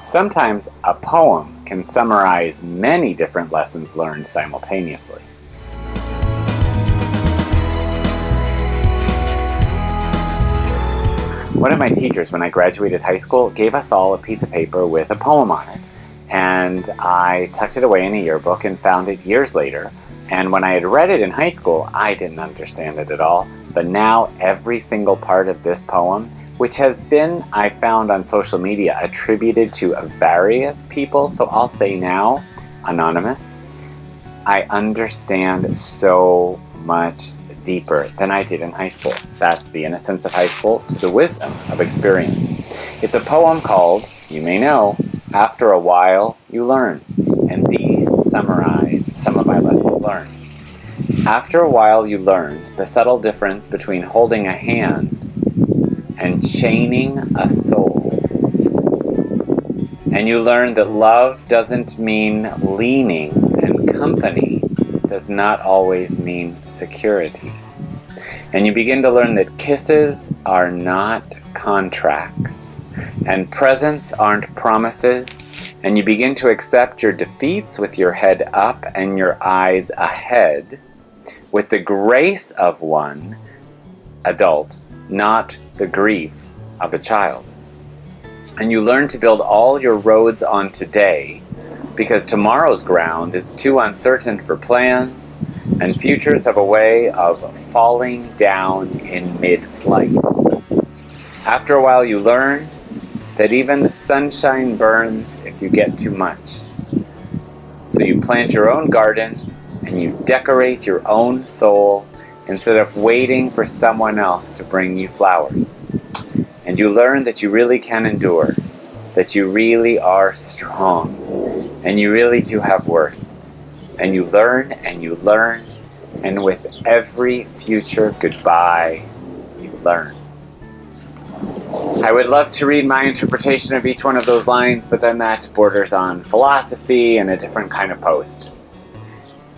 Sometimes a poem can summarize many different lessons learned simultaneously. One of my teachers, when I graduated high school, gave us all a piece of paper with a poem on it, and I tucked it away in a yearbook and found it years later. And when I had read it in high school, I didn't understand it at all, but now every single part of this poem, which has been, I found on social media, attributed to various people, so I'll say now, anonymous, I understand so much deeper than I did in high school. That's the innocence of high school to the wisdom of experience. It's a poem called, you may know, After a While You Learn, and these summarize some of my lessons learned. After a while you learn the subtle difference between holding a hand and chaining a soul. And you learn that love doesn't mean leaning, and company does not always mean security. And you begin to learn that kisses are not contracts, and presents aren't promises, and you begin to accept your defeats with your head up and your eyes ahead, with the grace of one adult, not the grief of a child. And you learn to build all your roads on today, because tomorrow's ground is too uncertain for plans, and futures have a way of falling down in mid-flight. After a while you learn that even the sunshine burns if you get too much. So you plant your own garden and you decorate your own soul instead of waiting for someone else to bring you flowers. And you learn that you really can endure, that you really are strong, and you really do have worth. And you learn, and with every future goodbye, you learn. I would love to read my interpretation of each one of those lines, but then that borders on philosophy and a different kind of post.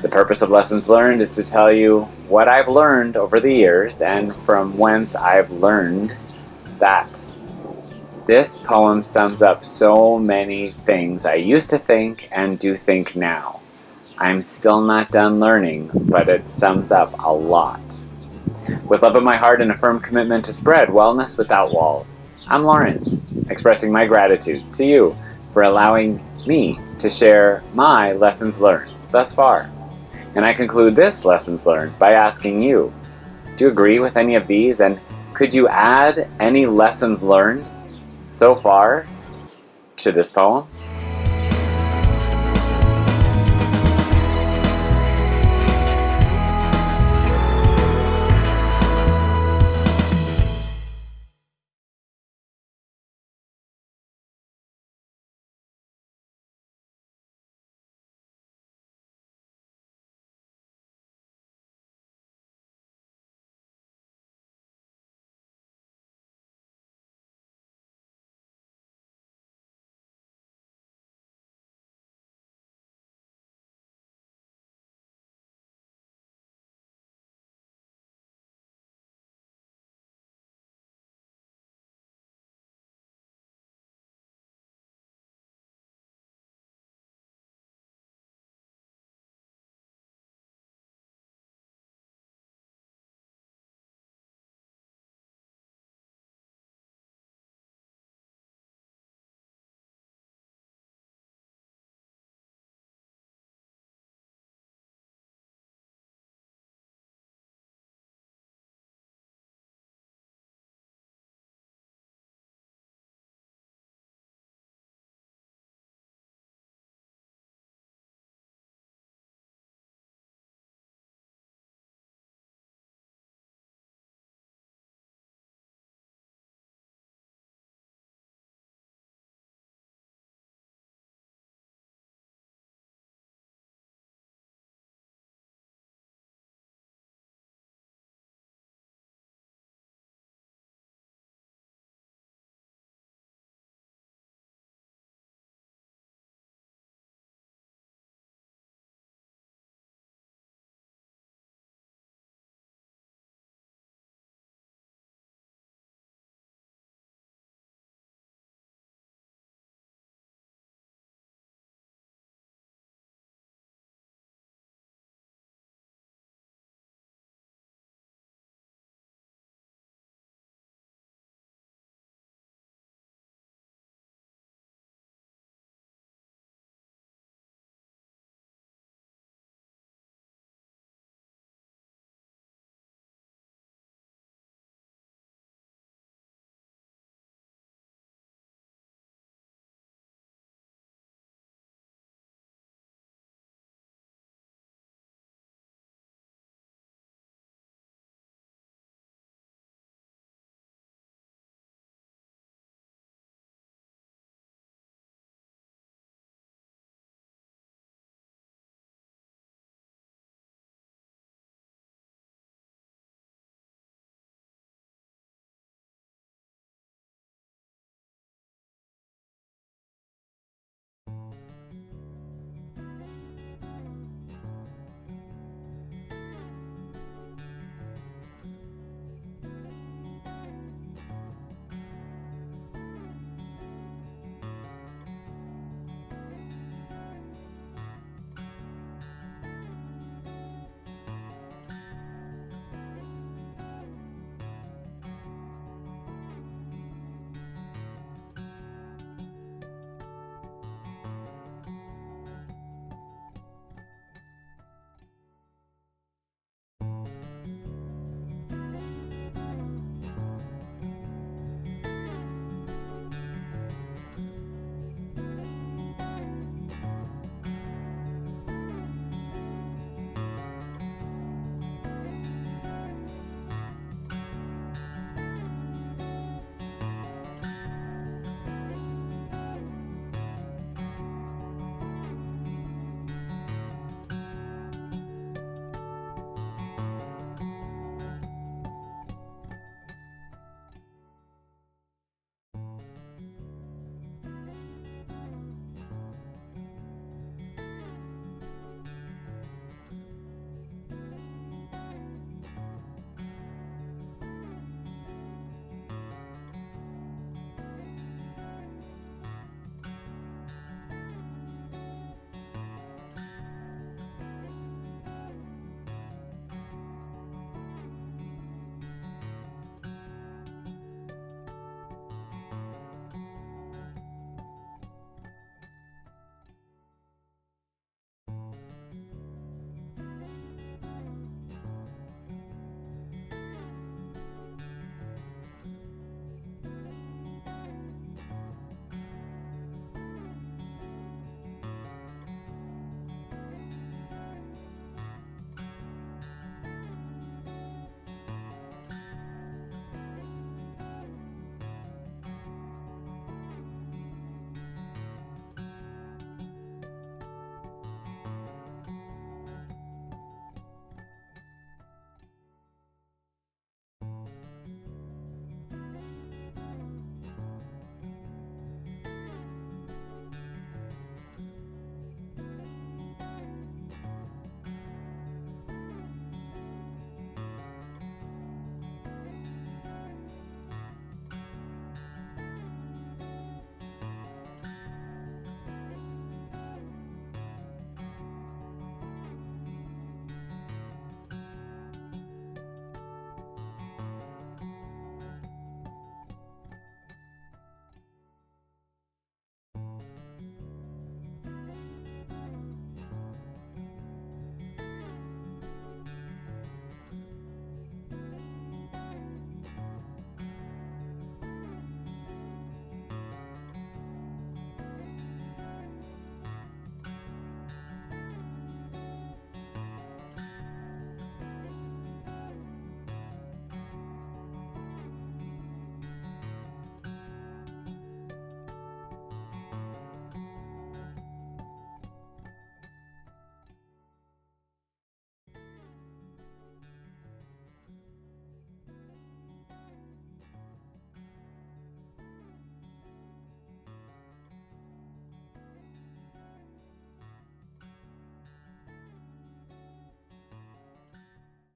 The purpose of Lessons Learned is to tell you what I've learned over the years and from whence I've learned that. This poem sums up so many things I used to think and do think now. I'm still not done learning, but it sums up a lot. With love in my heart and a firm commitment to spread wellness without walls, I'm Lawrence, expressing my gratitude to you for allowing me to share my lessons learned thus far. And I conclude this Lessons Learned by asking you, do you agree with any of these? And could you add any lessons learned so far to this poem?